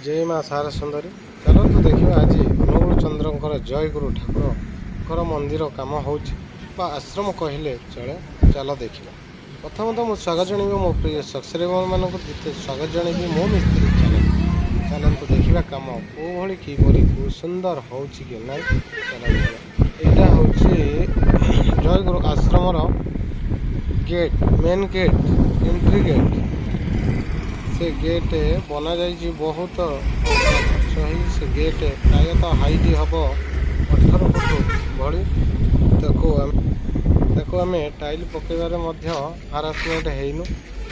जय माँ सारा सुंदरी चलतु देखा आज अनुगुल चंद्र जयगुरु ठाकुर मंदिर कम हो आश्रम कहले चले चल देखा प्रथम तो मुझे स्वागत जनइबी मो प्रिय सब्सक्राइबर मानक द्वितीय स्वागत जनइबी मो मिस्त्री चैनल चलतु देखा कम कौ भाई किपरि कौ सुंदर हो ना चल यहाँ हूँ Jayguru ashram gate main gate entry gate से गेट बना जाइए बहुत खर्च से गेट प्रायतः हाइट हम 18 फुट भली ताको आम टाइल पकड़े हारासमेंट होइनु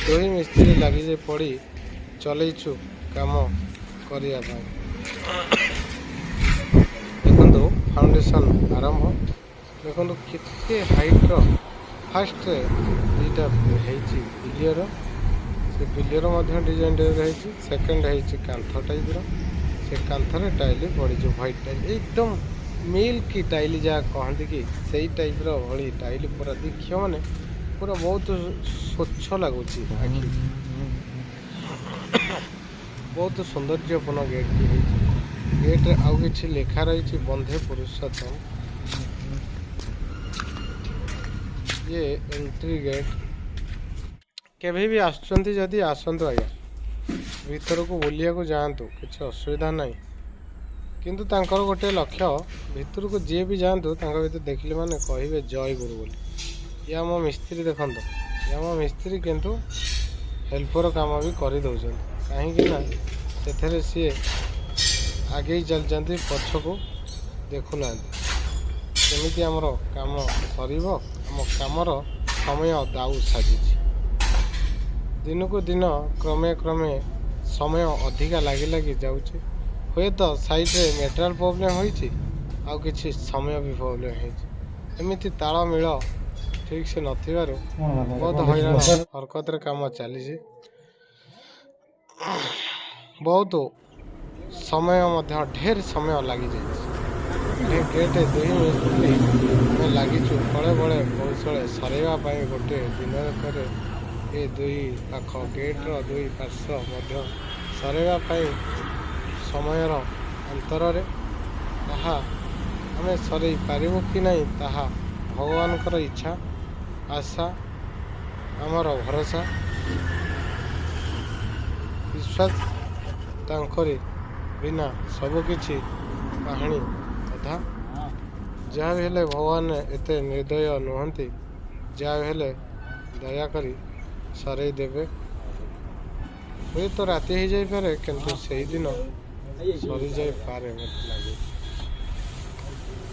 दुई मिस्त्री लगी पड़ी चलैचु काम करने देखु फाउंडेशन आरंभ देखु केते हाइट फास्ट दुईटा बिलियर से बिलियर डिजाइन रही सेकेंड है कांथ टाइप से कांथरे टाइल पड़ी व्हाइट टाइल एकदम मिल्क टाइल जहाँ कहते कि से टाइप रही टाइल पूरा देख मैंने पूरा बहुत स्वच्छ लगुच बहुत सौंदर्यपूर्ण गेट भी गेट आउ कि लिखा रही बंधे पुरुषोत्तम ये एंट्री गेट केभी भी आसुँच जदि आसतु आज्ञा भीतर को बुलिया को जातु किसी असुविधा ना किंतु तांकर गोटे लक्ष्य भीतर को जी भी जातु भीतर देखिले माने कहे जय गुरु बोली या मो मिस्त्री देखो या मो मिस्त्री किंतु हेल्पर काम भी कर दौरान कहीं से सी आगे चलती पछ को देखुना केमी आमर काम सर आम कमर समय दाऊ साजी दिन को दिन क्रमे क्रमे समय अधिका लगी लगी जाऊँचे हे तो साइड रे मेटेरियल प्रोब्लेम हो कि समय भी प्रोब्लेम होमती तालमेल ठीक से नथिबारु बहुत हैरान हरकत काम चली बहुत समय ढेर समय लगी जाए गेट दुई मिस्त्री लगिचु बड़े बड़े कौशल सरेवाई गोटे दिन ये दुई पाख गेट्र दुई पार्श्व सरेवाई समयर अंतर आम सर पारू कि नहीं ताहा भगवान इच्छा आशा आमर भरोसा विश्वास तांकरी बिना सबकिछि कहानी अधा जहाँ भी हेले भगवान एते निर्दय नुहंती जहाँ भी हेले दयाकरी सरे देवे हुए तो राति हो जापे किंतु से दिन सरी जापे मत लगे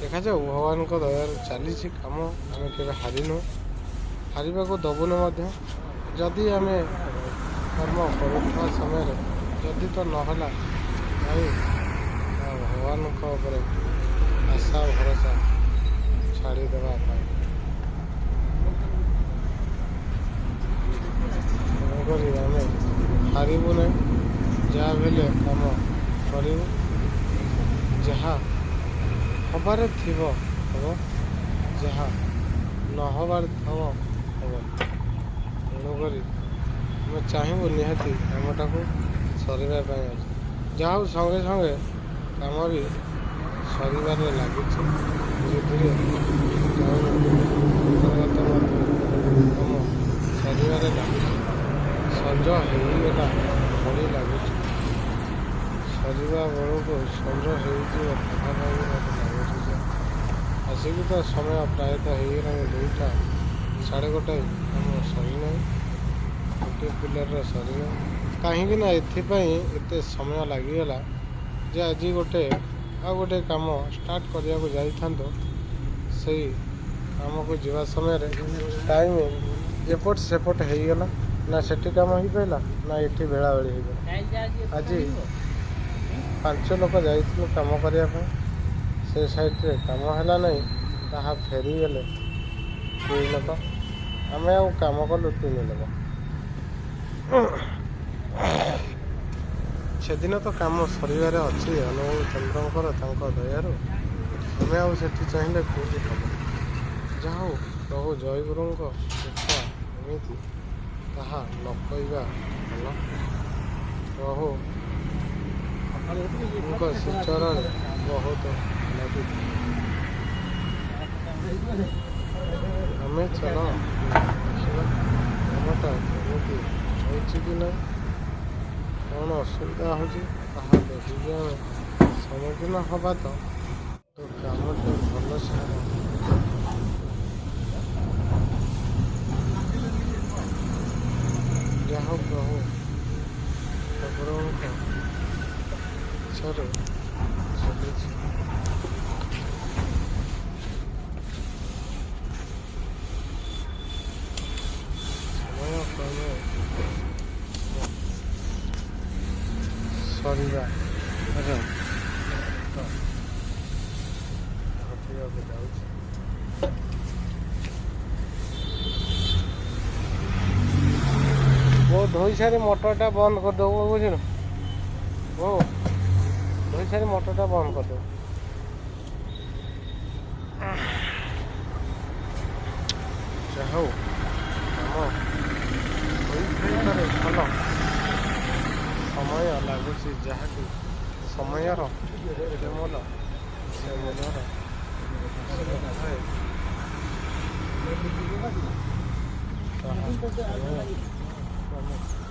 देखा जाऊ भगवान दयार चली कम आम के हारिनु हारवा को दबुनु जदि आम कर्म करुवा समय जदि तो नहला भाई भगवान आशा भरोसा छाड़ीदेवा आम हारबू ना जहाँ भी कम करूँ जहाँ हबार थी हम जहाँ न हबार हम तेणुक आम चाहबू निहाती कमटा को सरवाई जहाँ संगे संगे कम भी सर लगी धीरे धीरे कम सर लगी संज होगला भली लगुच सरिया बेलू को संज हो लगुच आसिक तो समय प्रायतः होगला 2टा 1:30 आम सरना गोटे पिलर सरना कहीं एत समय लगिगला जे आज गोटे गोटे काम स्टार्ट करने को जाइथांतो से काम को जीवा समय टाइम एपट सेपट होगला ना सेठी काम हो पाला ना ये बेला बेली हो आज 5 लोग जाइलु कम करने से साइड रे काम है नहीं ताहा फेरीगले 2 लोग आम आम कलु 3 लोग से दिन तो काम सर अच्छी अनुगुल चंद्र दयार आम आठी चाहिए कौटी हम जहाँ प्रभु जयगुरु देखा एमती ताहा न कहवा भल प्रभु ଶିଳ୍ଚରରେ ବହୁତ ଲାଗୁଛି। ଆମେ ଚାଲ ଦେଖିବା କାମଟା କେମିତି ହେଉଛି କି ନାହିଁ, କ'ଣ ଅସୁବିଧା ହେଉଛି ତାହା ଦେଖିକି ଆମେ ସମ୍ମୁଖୀନ ହେବା ତ କାମଟା ଭଲସେ ହେବ। ଯାହା ହଉ ପ୍ରଭୁ ଠାକୁରଙ୍କ ଇଚ୍ଛାରେ ଚାଲିଛି। ସମୟ କ୍ରମେ ସରିବା ଘଟିବାକୁ ଯାଉଛି। ବୋଉ ଧୋଇ ସାରି ମଟରଟା ବନ୍ଦ କରିଦେବୁ, ବୁଝିଲୁ ବୋଉ, ଧୋଇ ସାରି ମଟରଟା ବନ୍ଦ କରିଦେବୁ। ଯାହା ହଉ କାମ ହୋଇଥାଇପାରେ ଭଲ, ସମୟ ଲାଗୁଛି ଯାହାକି ସମୟର ଯେ ମୂଲ ସେ ମୂଲର ତାହା ସମୟ